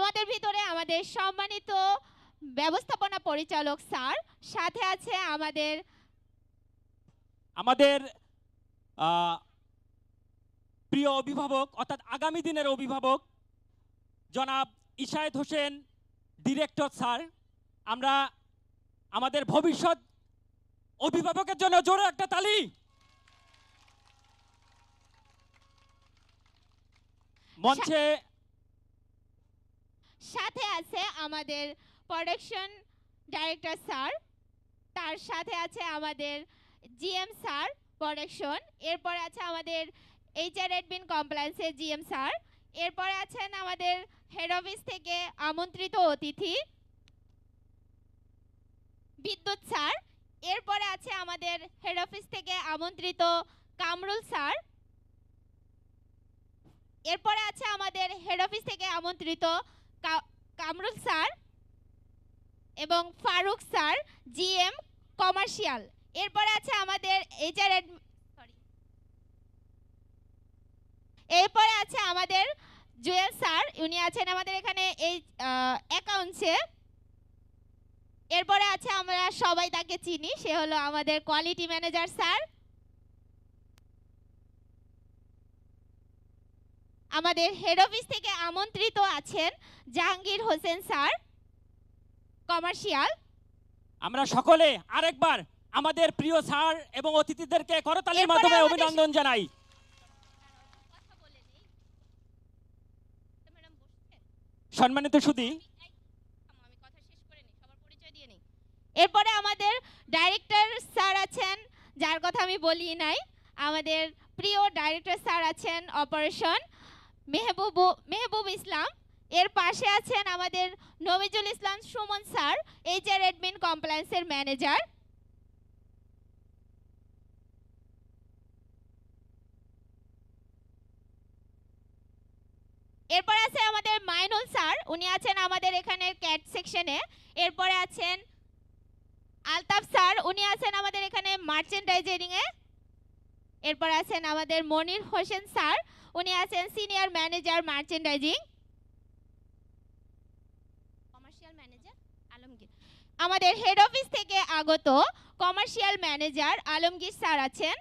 আমাদের ভিতরে আমাদের সম্মানিত ব্যবস্থাপনা পরিচালক স্যার, সাথে আছে আমাদের প্রিয় অভিভাবক অর্থাৎ আগামী দিনের অভিভাবক জনাব ইশায়েত হোসেন ডিরেক্টর স্যার। আমরা আমাদের ভবিষ্যৎ অভিভাবকের জন্য জোরে একটা তালি। মঞ্চে সাথে আছে আমাদের প্রোডাকশন ডাইরেক্টর স্যার, তার সাথে আছে আমাদের জিএম স্যার প্রোডাকশন, এরপরে আছে আমাদের এইচআর অ্যাডমিন কমপ্লায়েন্সের জিএম স্যার, এরপরে আছেন আমাদের হেড অফিস থেকে আমন্ত্রিত অতিথি বিদ্যুৎ স্যার, এরপরে আছে আমাদের হেড অফিস থেকে আমন্ত্রিত কামরুল স্যার, এরপরে আছে আমাদের হেড অফিস থেকে আমন্ত্রিত কামরুল স্যার এবং ফারুক স্যার জিএম কমার্শিয়াল, এরপরে আছে আমাদের এইচআর এরপরে আছে আমাদের জুয়েল স্যার, উনি আছেন আমাদের এখানে এই অ্যাকাউন্টসে। এরপরে আছে আমরা সবাই তাকে চিনি, সে হলো আমাদের কোয়ালিটি ম্যানেজার স্যার। আমাদের হেড অফিস থেকে আমন্ত্রিত আছেন জাহাঙ্গীর হোসেন স্যার কমার্শিয়াল। আমরা সকলে আরেকবার আমাদের প্রিয় স্যার এবং অতিথিদেরকে করতালির মাধ্যমে অভিনন্দন জানাই। সম্মানিত সুধী, এরপরে আমাদের ডাইরেক্টর স্যার আছেন, যার কথা আমি বলি নাই, আমাদের প্রিয় ডাইরেক্টর স্যার আছেন অপারেশন মেহবুব ইসলাম, এর পাশে আছেন আমাদের Namizul Islam Sumon sir, HR admin কমপ্লায়েন্সের ম্যানেজার। এরপর আছে আমাদের মাইনুল স্যার, উনি আছেন আমাদের এখানে ক্যাট সেকশনে। এরপরে আছেন আলতাফ স্যার, উনি আছেন আমাদের এখানে মার্চেন্ডাইজিং এ। এরপর আছেন আমাদের মনির হোসেন স্যার, উনি আছেন senior manager merchandising commercial manager Alamgir. আমাদের হেড অফিস থেকে আগত কমার্শিয়াল ম্যানেজার আলমগীর স্যার আছেন।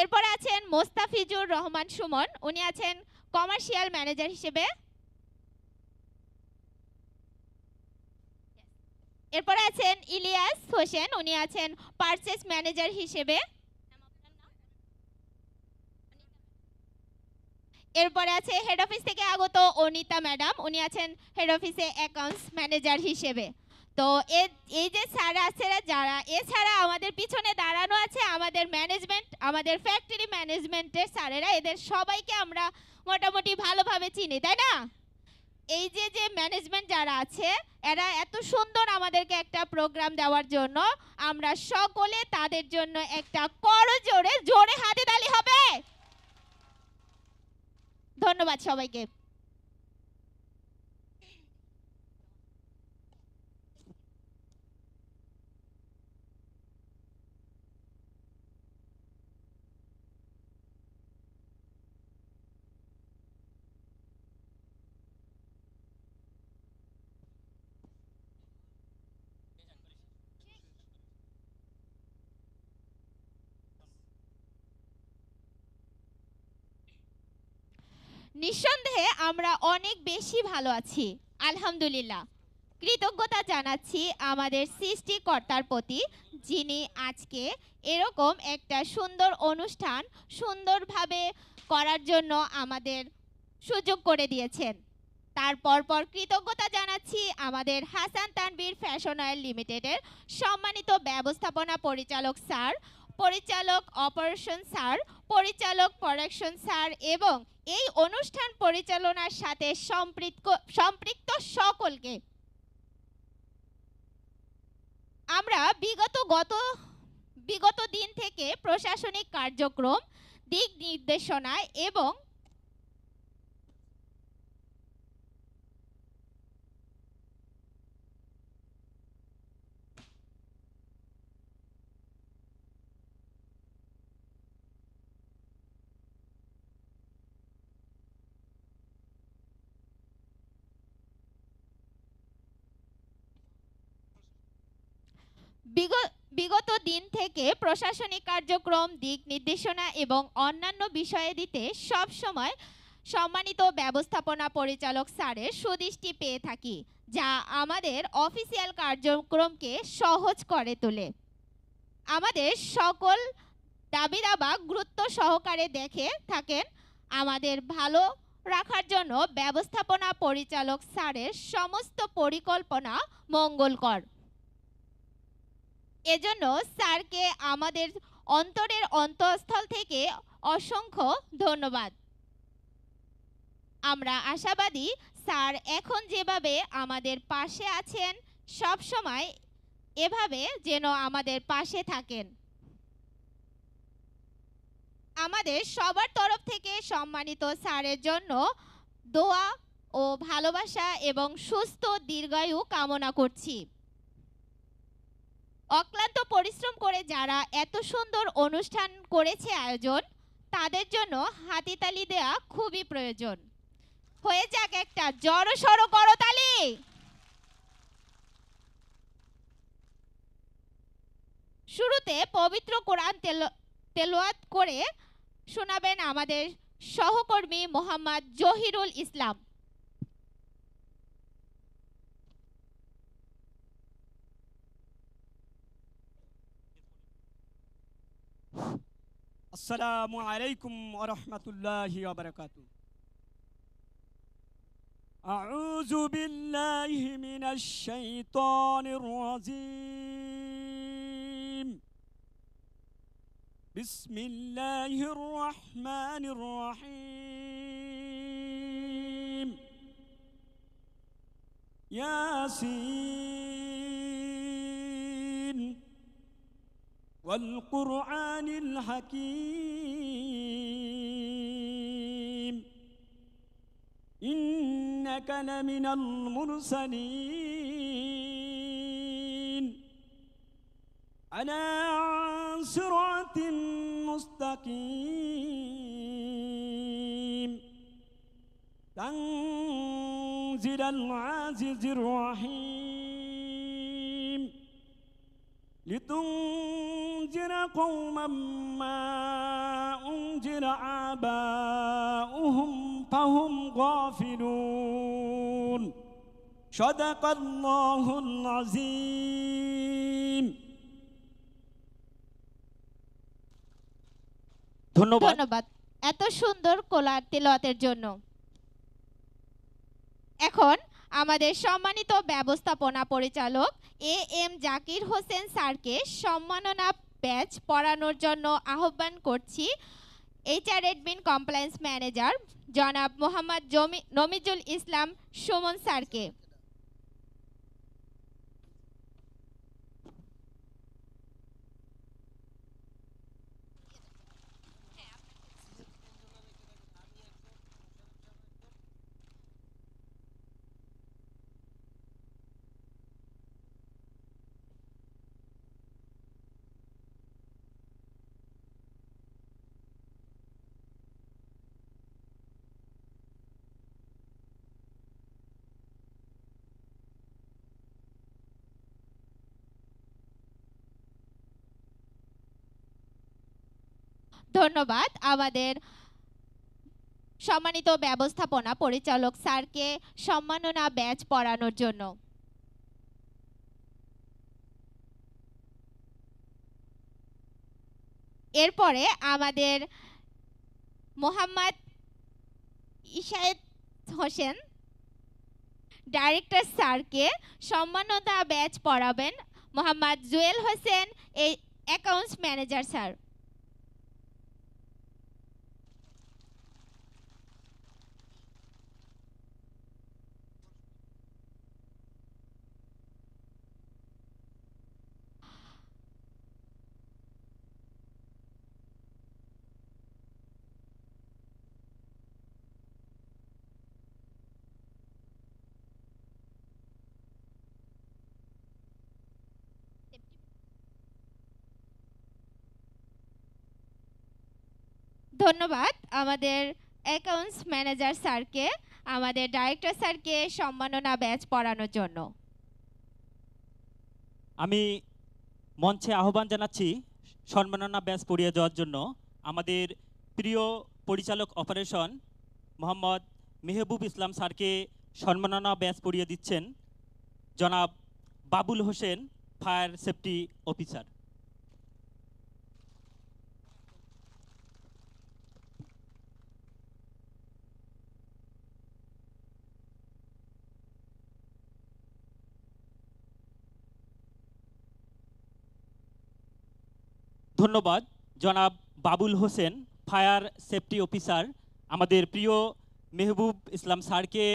এরপরে আছেন মোস্তাফিজুর রহমান সুমন, উনি আছেন কমার্শিয়াল ম্যানেজার হিসেবে। এরপরে আছেন ইলিয়াস হোসেন, উনি আছেন পারচেজ ম্যানেজার হিসেবে। এরপরে আছে হেড অফিস থেকে আগত অনিতা ম্যাডাম, উনি আছেন হেড অফিসে অ্যাকাউন্টস ম্যানেজার হিসেবে। তো এই যে স্যার আছে যারা, এছাড়া আমাদের পিছনে দাঁড়ানো আছে আমাদের ম্যানেজমেন্ট, আমাদের ফ্যাক্টরি ম্যানেজমেন্টের স্যারেরা, এদের সবাইকে আমরা মোটামুটি ভালোভাবে চিনি, তাই না? এই যে ম্যানেজমেন্ট যারা আছে, এরা এত সুন্দর আমাদেরকে একটা প্রোগ্রাম দেওয়ার জন্য আমরা সকলে তাদের জন্য একটা জোরে হাতে তালি হবে। ধন্যবাদ সবাইকে। নিঃসন্দেহে আমরা অনেক বেশি ভালো আছি, আলহামদুলিল্লাহ। কৃতজ্ঞতা জানাচ্ছি আমাদের সৃষ্টিকর্তার প্রতি, যিনি আজকে এরকম একটা সুন্দর অনুষ্ঠান সুন্দরভাবে করার জন্য আমাদের সুযোগ করে দিয়েছেন। তারপর কৃতজ্ঞতা জানাচ্ছি আমাদের হাসান তানভীর ফ্যাশন অয়েল লিমিটেডের সম্মানিত ব্যবস্থাপনা পরিচালক স্যার, পরিচালক অপারেশন স্যার, পরিচালক প্রোডাকশন স্যার এবং এই অনুষ্ঠান পরিচালনার সাথে সম্পৃক্ত সকলকে। আমরা বিগত দিন থেকে প্রশাসনিক কার্যক্রম, দিক নির্দেশনায় এবং বিগত দিন থেকে প্রশাসনিক কার্যক্রম, দিক নির্দেশনা এবং অন্যান্য বিষয়ে দিতে সব সময় সম্মানিত ব্যবস্থাপনা পরিচালক স্যারের সুদৃষ্টি পেয়ে থাকি, যা আমাদের অফিসিয়াল কার্যক্রমকে সহজ করে তোলে। আমাদের সকল দাবি দাবা গুরুত্ব সহকারে দেখে থাকেন। আমাদের ভালো রাখার জন্য ব্যবস্থাপনা পরিচালক স্যারের সমস্ত পরিকল্পনা মঙ্গলকর। এজন্য স্যারকে আমাদের অন্তরের অন্তঃস্থল থেকে অসংখ্য ধন্যবাদ। আমরা আশাবাদী স্যার এখন যেভাবে আমাদের পাশে আছেন, সব সময় এভাবে যেন আমাদের পাশে থাকেন। আমাদের সবার তরফ থেকে সম্মানিত স্যারের জন্য দোয়া ও ভালোবাসা এবং সুস্থ দীর্ঘায়ু কামনা করছি। অক্লান্ত পরিশ্রম করে যারা এত সুন্দর অনুষ্ঠান করেছে আয়োজন, তাদের জন্য হাতিতালি দেওয়া খুবই প্রয়োজন। হয়ে যাক একটা জড়সড় করতালি। শুরুতে পবিত্র কোরআন তেলাওয়াত করে শোনাবেন আমাদের সহকর্মী মোহাম্মদ জহিরুল ইসলাম। আসসালামু আলাইকুম ওয়া রাহমাতুল্লাহি ওয়া বারাকাতুহু। আউযু বিল্লাহি মিনাশ শাইতানির রাজীম। বিসমিল্লাহির রাহমানির রাহিম। ইয়াসিন والقرآن الحكيم إنك لمن المرسلين على صراط مستقيم تنزيل العزيز الرحيم لتنذر قوما ما أنذر آباؤهم فهم غافلون صدق الله العظيم। ধন্যবাদ এত সুন্দর কোরআন তেলাওয়াতের জন্য। এখন আমাদের সম্মানিত ব্যবস্থাপনা পরিচালক এম জাকির হোসেন স্যারকে সম্মাননা ব্যাচ পড়ানোর জন্য আহ্বান করছি এইচআর এডমিন কমপ্লায়েন্স ম্যানেজার জনাব মোহাম্মদ নমিজুল ইসলাম সুমন স্যারকে। ধন্যবাদ আমাদের সম্মানিত ব্যবস্থাপনা পরিচালক স্যারকে সম্মাননা ব্যাচ পড়ানোর জন্য। এরপরে আমাদের মোহাম্মদ ইশায়েত হোসেন ডাইরেক্টর স্যারকে সম্মাননা ব্যাচ পড়াবেন মোহাম্মদ জুয়েল হোসেন এই অ্যাকাউন্টস ম্যানেজার স্যার। ধন্যবাদ আমাদের অ্যাকাউন্টস ম্যানেজার স্যারকে আমাদের ডাইরেক্টর স্যারকে সম্মাননা ব্যাচ পড়ানোর জন্য। আমি মঞ্চে আহ্বান জানাচ্ছি সম্মাননা ব্যাচ পড়িয়ে যাওয়ার জন্য আমাদের প্রিয় পরিচালক অপারেশন মোহাম্মদ মেহবুব ইসলাম স্যারকে সম্মাননা ব্যাচ পড়িয়ে দিচ্ছেন জনাব Babul Hossain, fire safety officer. ধন্যবাদ জনাব Babul Hossain, fire safety officer, আমাদের প্রিয় মেহবুব ইসলাম স্যারকে